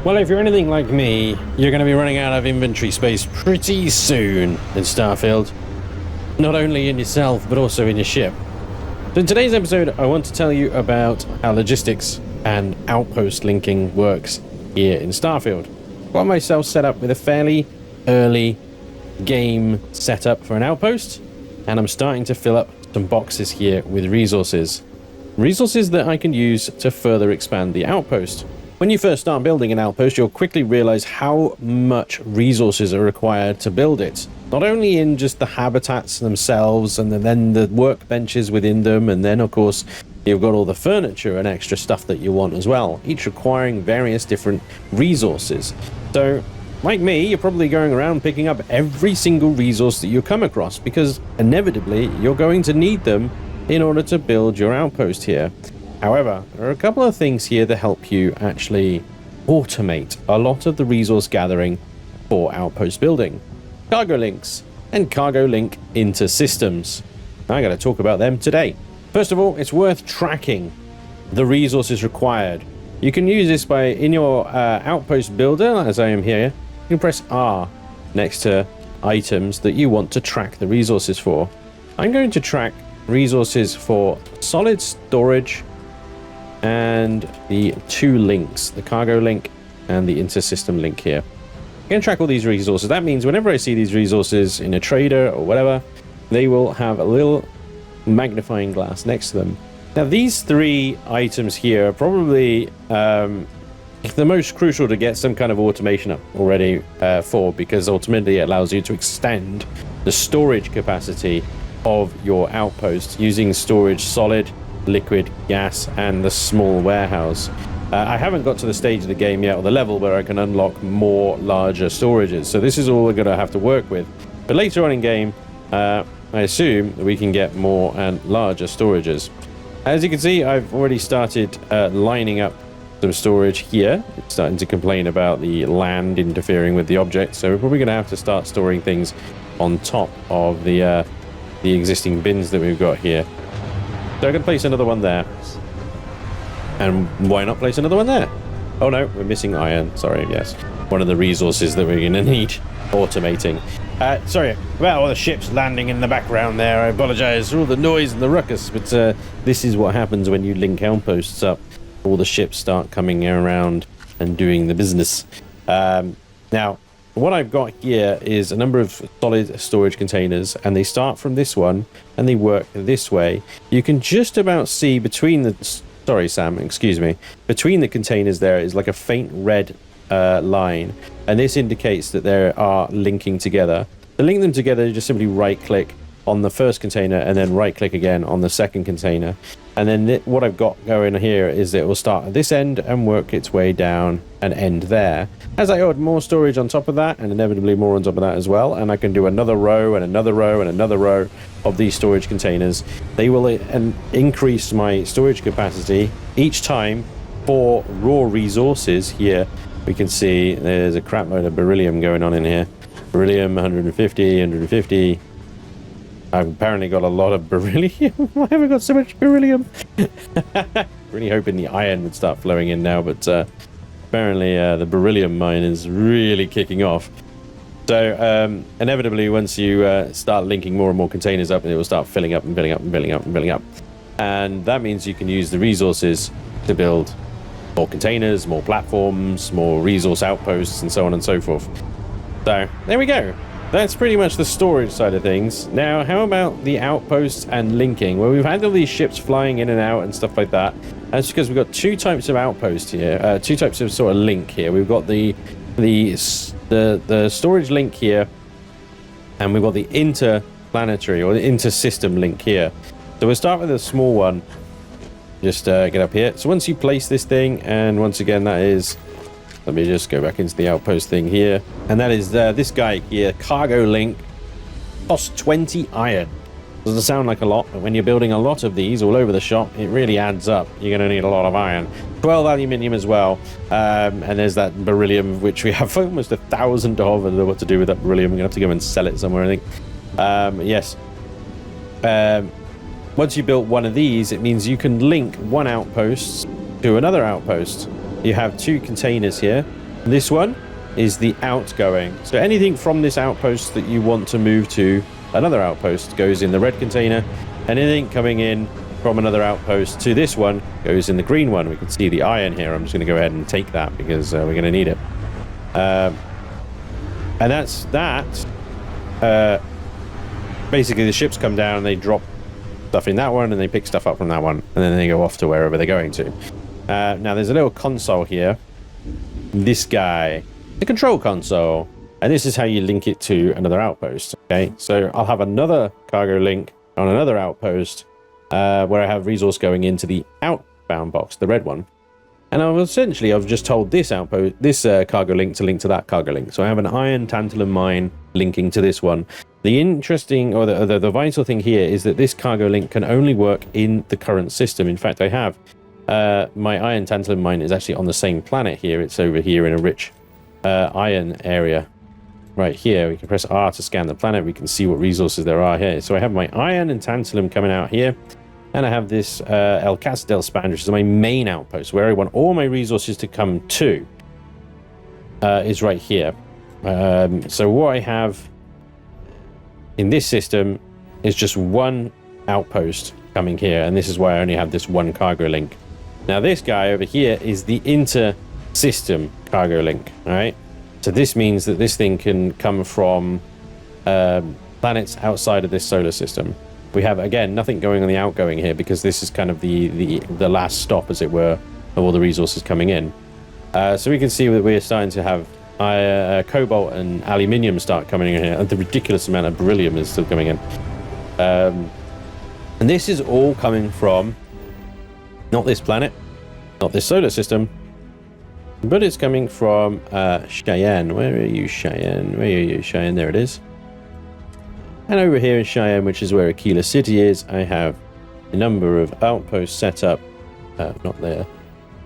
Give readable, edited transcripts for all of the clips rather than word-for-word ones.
Well, if you're anything like me, you're going to be running out of inventory space pretty soon in Starfield. Not only in yourself, but also in your ship. So in today's episode, I want to tell you about how logistics and outpost linking works here in Starfield. Got myself set up with a fairly early game setup for an outpost, and I'm starting to fill up some boxes here with resources. Resources that I can use to further expand the outpost. When you first start building an outpost, you'll quickly realize how much resources are required to build it. Not only in just the habitats themselves and then the workbenches within them, and then of course you've got all the furniture and extra stuff that you want as well, each requiring various different resources. So like me, you're probably going around picking up every single resource that you come across, because inevitably you're going to need them in order to build your outpost here. However, there are a couple of things here that help you actually automate a lot of the resource gathering for outpost building. Cargo links and cargo link intersystems. I got to talk about them today. First of all, it's worth tracking the resources required. You can use this by, in your outpost builder, as I am here, you can press R next to items that you want to track the resources for. I'm going to track resources for solid storage and the two links, the cargo link and the intersystem link here. I'm going to track all these resources. That means whenever I see these resources in a trader or whatever, they will have a little magnifying glass next to them. Now these three items here are probably the most crucial to get some kind of automation up already for, because ultimately it allows you to extend the storage capacity of your outpost using storage solid, liquid, gas, and the small warehouse. I haven't got to the stage of the game yet, or the level where I can unlock more larger storages, so this is all we're going to have to work with. But later on in game, I assume that we can get more and larger storages. As you can see, I've already started lining up some storage here. It's starting to complain about the land interfering with the object, so we're probably going to have to start storing things on top of the existing bins that we've got here. So I can place another one there. And why not place another one there? Oh no, we're missing iron. Sorry, yes. One of the resources that we're going to need automating. Sorry about all the ships landing in the background there. I apologize for all the noise and the ruckus, but this is what happens when you link outposts up. All the ships start coming around and doing the business. Now, what I've got here is a number of solid storage containers, and they start from this one and they work this way. You can just about see between the between the containers there is like a faint red line, and this indicates that they are linking together. To link them together, you just simply right click on the first container and then right click again on the second container, and then what I've got going here is that it will start at this end and work its way down and end there. As I add more storage on top of that, and inevitably more on top of that as well, and I can do another row and another row and another row of these storage containers, they will increase my storage capacity each time for raw resources. Here we can see there's a crap load of beryllium going on in here. Beryllium 150. I've apparently got a lot of beryllium. Why have I got so much beryllium? Really hoping the iron would start flowing in now, but apparently the beryllium mine is really kicking off. So inevitably, once you start linking more and more containers up, it will start filling up and filling up and filling up and filling up. And that means you can use the resources to build more containers, more platforms, more resource outposts, and so on and so forth. So there we go. That's pretty much the storage side of things. Now, how about the outposts and linking? Well, we've had all these ships flying in and out and stuff like that. That's because we've got two types of outpost here, two types of sort of link here. We've got the storage link here, and we've got the interplanetary or the intersystem link here. So we'll start with a small one. Just get up here. So once you place this thing, and once again, that is... Let me just go back into the outpost thing here. And that is this guy here, cargo link, costs 20 iron. Doesn't sound like a lot, but when you're building a lot of these all over the shop, it really adds up. You're going to need a lot of iron. 12 aluminium as well. And there's that beryllium, which we have almost 1,000 of. I don't know what to do with that beryllium. We're going to have to go and sell it somewhere, I think. Yes. Once you built one of these, it means you can link one outpost to another outpost. You have two containers here. This one is the outgoing. So anything from this outpost that you want to move to another outpost goes in the red container. Anything coming in from another outpost to this one goes in the green one. We can see the iron here. I'm just going to go ahead and take that because we're going to need it. And that's that. Basically, the ships come down and they drop stuff in that one and they pick stuff up from that one. And then they go off to wherever they're going to. Now, there's a little console here. This guy, the control console. And this is how you link it to another outpost. Okay, so I'll have another cargo link on another outpost where I have resource going into the outbound box, the red one. And I've just told this outpost, this cargo link to link to that cargo link. So I have an iron tantalum mine linking to this one. The interesting, or the vital thing here is that this cargo link can only work in the current system. In fact, I have my iron tantalum mine is actually on the same planet here. It's over here in a rich iron area. Right here, we can press R to scan the planet. We can see what resources there are here. So I have my iron and tantalum coming out here. And I have this El Castel Spanj, which is my main outpost, where I want all my resources to come to, is right here. So what I have in this system is just one outpost coming here, and this is why I only have this one cargo link. Now this guy over here is the inter-system cargo link, all right? So this means that this thing can come from planets outside of this solar system. We have, again, nothing going on the outgoing here because this is kind of the last stop, as it were, of all the resources coming in. So we can see that we're starting to have cobalt and aluminium start coming in here, and the ridiculous amount of beryllium is still coming in. And this is all coming from not this planet, not this solar system, but it's coming from Cheyenne. Where are you, Cheyenne? Where are you, Cheyenne? There it is. And over here in Cheyenne, which is where Aquila City is, I have a number of outposts set up. Not there.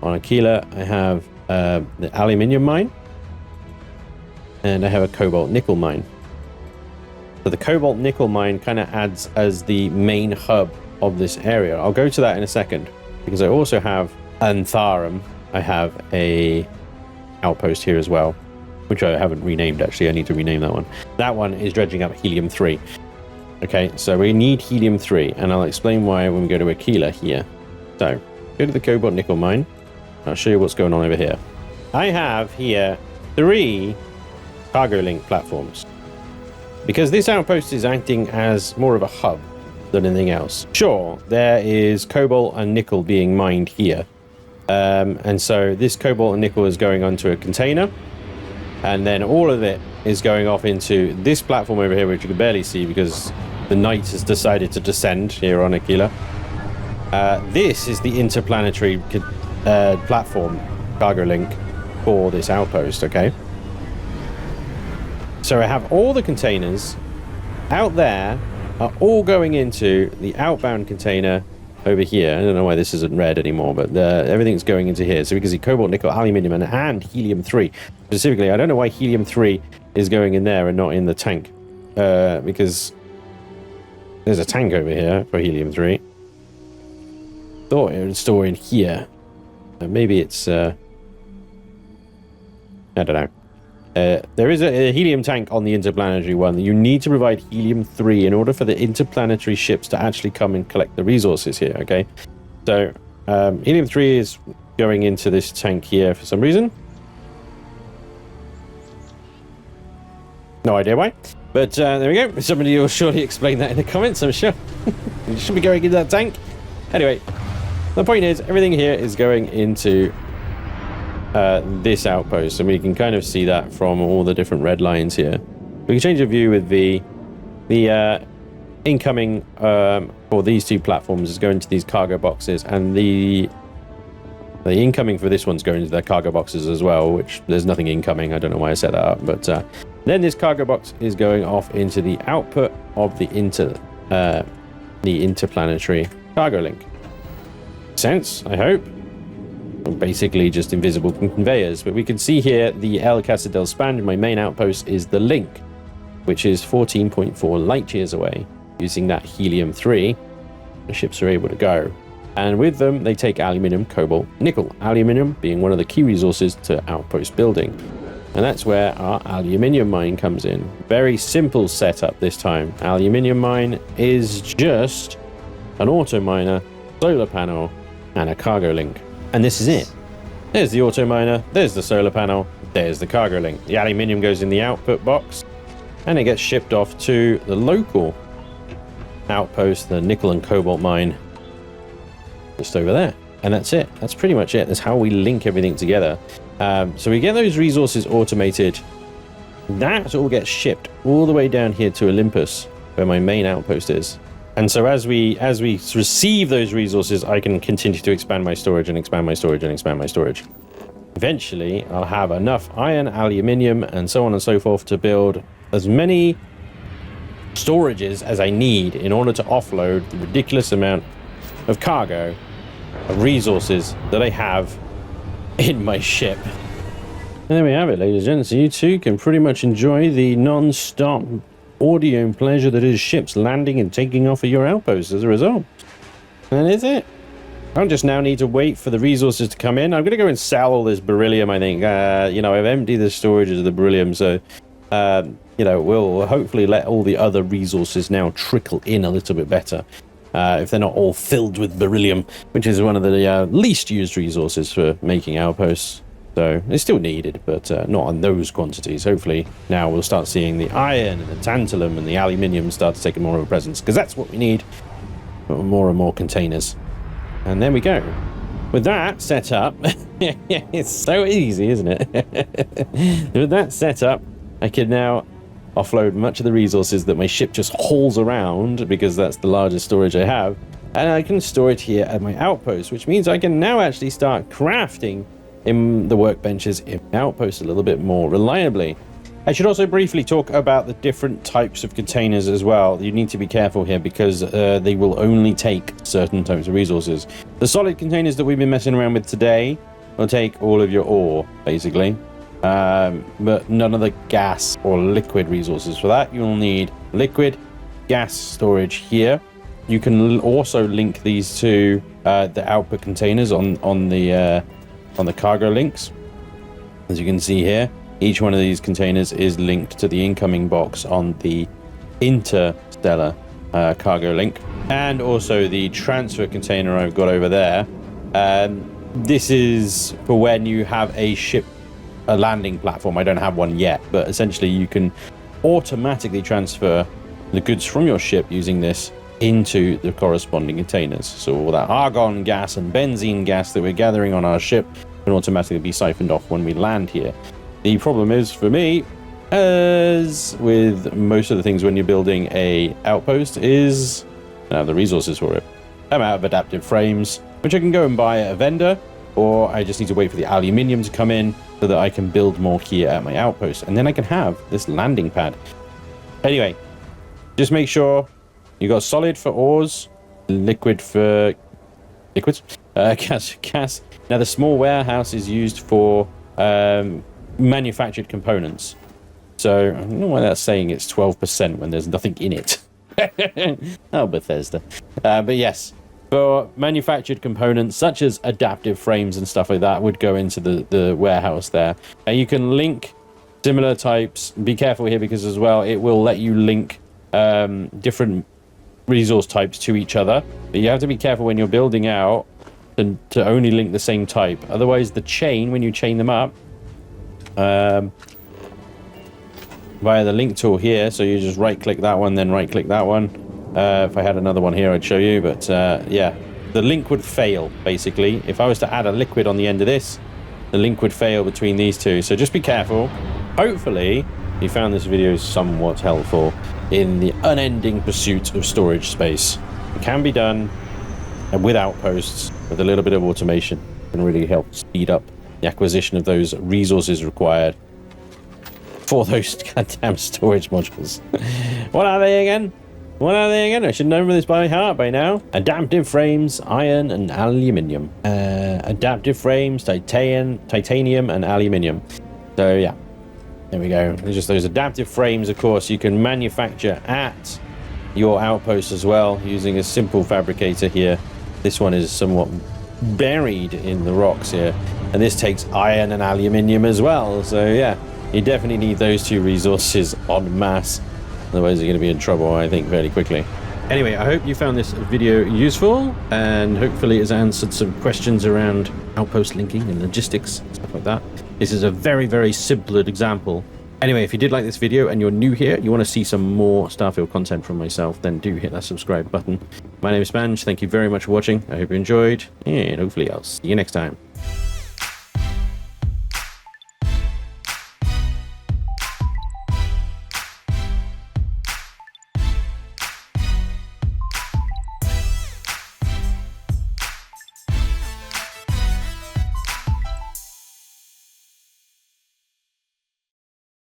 On Aquila, I have the aluminium mine. And I have a cobalt nickel mine. So the cobalt nickel mine kind of adds as the main hub of this area. I'll go to that in a second. Because I also have Antharum. I have a outpost here as well, which I haven't renamed, actually. I need to rename that one. That one is dredging up helium-3. Okay, so we need helium-3, and I'll explain why when we go to Aquila here. So, go to the cobalt nickel mine. I'll show you what's going on over here. I have here 3 cargo link platforms. Because this outpost is acting as more of a hub than anything else. Sure, there is cobalt and nickel being mined here. And so this cobalt and nickel is going onto a container. And then all of it is going off into this platform over here, which you can barely see because the night has decided to descend here on Aquila. This is the interplanetary platform cargo link for this outpost, okay? So I have all the containers out there are all going into the outbound container over here. I don't know why this isn't red anymore, but everything's going into here. So we can see cobalt, nickel, aluminium, and helium-3. Specifically, I don't know why helium-3 is going in there and not in the tank. Because there's a tank over here for helium-3. Thought it would store in here. Maybe it's... I don't know. There is a helium tank on the interplanetary one. You need to provide helium-3 in order for the interplanetary ships to actually come and collect the resources here, okay? So, helium-3 is going into this tank here for some reason. No idea why. But there we go. Somebody will surely explain that in the comments, I'm sure. You should be going into that tank. Anyway, the point is, everything here is going into... this outpost, and we can kind of see that from all the different red lines here. We can change the view with the incoming for these 2 platforms is going to these cargo boxes, and the incoming for this one's going to their cargo boxes as well, which there's nothing incoming. I don't know why I set that up, but then this cargo box is going off into the output of the interplanetary cargo link. Sense, I hope. Basically just invisible conveyors, but we can see here the El Casa del Spanj, my main outpost, is the link, which is 14.4 light years away. Using that helium-3, the ships are able to go. And with them, they take aluminium, cobalt, nickel. Aluminium being one of the key resources to Outpost building. And that's where our aluminium mine comes in. Very simple setup this time. Aluminium mine is just an auto miner, solar panel, and a cargo link. And this is it. There's the auto miner, there's the solar panel, there's the cargo link. The aluminium goes in the output box, and it gets shipped off to the local outpost, the nickel and cobalt mine, just over there. And that's it. That's pretty much it. That's how we link everything together. So we get those resources automated. That all gets shipped all the way down here to Olympus, where my main outpost is. And so as we receive those resources, I can continue to expand my storage and expand my storage and expand my storage. Eventually, I'll have enough iron, aluminium, and so on and so forth to build as many storages as I need in order to offload the ridiculous amount of cargo, of resources that I have in my ship. And there we have it, ladies and gents. You too can pretty much enjoy the non-stop audio and pleasure that is ships landing and taking off of your outposts as a result. And that is it. I just now need to wait for the resources to come in. I'm going to go and sell all this beryllium, I think. You know, I've emptied the storages of the beryllium, so, you know, we'll hopefully let all the other resources now trickle in a little bit better. If they're not all filled with beryllium, which is one of the least used resources for making outposts. So it's still needed, but not in those quantities. Hopefully now we'll start seeing the iron and the tantalum and the aluminium start to take more of a presence, because that's what we need. More and more containers. And there we go. With that set up, it's so easy, isn't it? With that set up, I can now offload much of the resources that my ship just hauls around, because that's the largest storage I have, and I can store it here at my outpost, which means I can now actually start crafting in the workbenches in my outpost a little bit more reliably. I should also briefly talk about the different types of containers as well. You need to be careful here, because they will only take certain types of resources. The solid containers that we've been messing around with today will take all of your ore, basically. But none of the gas or liquid resources. For that, you'll need liquid gas storage here. You can also link these to the output containers on the cargo links. As you can see here, each one of these containers is linked to the incoming box on the Interstellar cargo link, and also the transfer container I've got over there. This is for when you have a landing platform. I don't have one yet, but essentially you can automatically transfer the goods from your ship using this into the corresponding containers. So all that argon gas and benzene gas that we're gathering on our ship can automatically be siphoned off when we land here. The problem is, for me, as with most of the things when you're building a outpost, is I don't have the resources for it. I'm out of adaptive frames, which I can go and buy at a vendor, or I just need to wait for the aluminium to come in so that I can build more here at my outpost, and then I can have this landing pad. Anyway, just make sure you got solid for ores, liquid for liquids, gas. Now the small warehouse is used for manufactured components. So I don't know why that's saying it's 12% when there's nothing in it. Oh, Bethesda. But yes, for manufactured components such as adaptive frames and stuff like that would go into the warehouse there. And you can link similar types. Be careful here, because as well it will let you link different resource types to each other. But you have to be careful when you're building out to only link the same type. Otherwise the chain, when you chain them up via the link tool here, so you just right click that one, then right click that one. If I had another one here I'd show you, but yeah, the link would fail basically. If I was to add a liquid on the end of this, the link would fail between these two, so just be careful. Hopefully you found this video somewhat helpful in the unending pursuit of storage space. It can be done, and with outposts, with a little bit of automation, can really help speed up the acquisition of those resources required for those goddamn storage modules. What are they again? I should know this by heart by now. Adaptive frames, iron and aluminium. Adaptive frames, titanium and aluminium. So yeah, there we go. There's just those adaptive frames, of course, you can manufacture at your outpost as well using a simple fabricator here. This one is somewhat buried in the rocks here, and this takes iron and aluminium as well. So yeah, you definitely need those two resources en masse, otherwise you're going to be in trouble, I think, fairly quickly. Anyway, I hope you found this video useful, and hopefully it's answered some questions around outpost linking and logistics, stuff like that. This is a very, very simple example. Anyway, if you did like this video and you're new here, you want to see some more Starfield content from myself, then do hit that subscribe button. My name is Spanj. Thank you very much for watching. I hope you enjoyed, and hopefully I'll see you next time.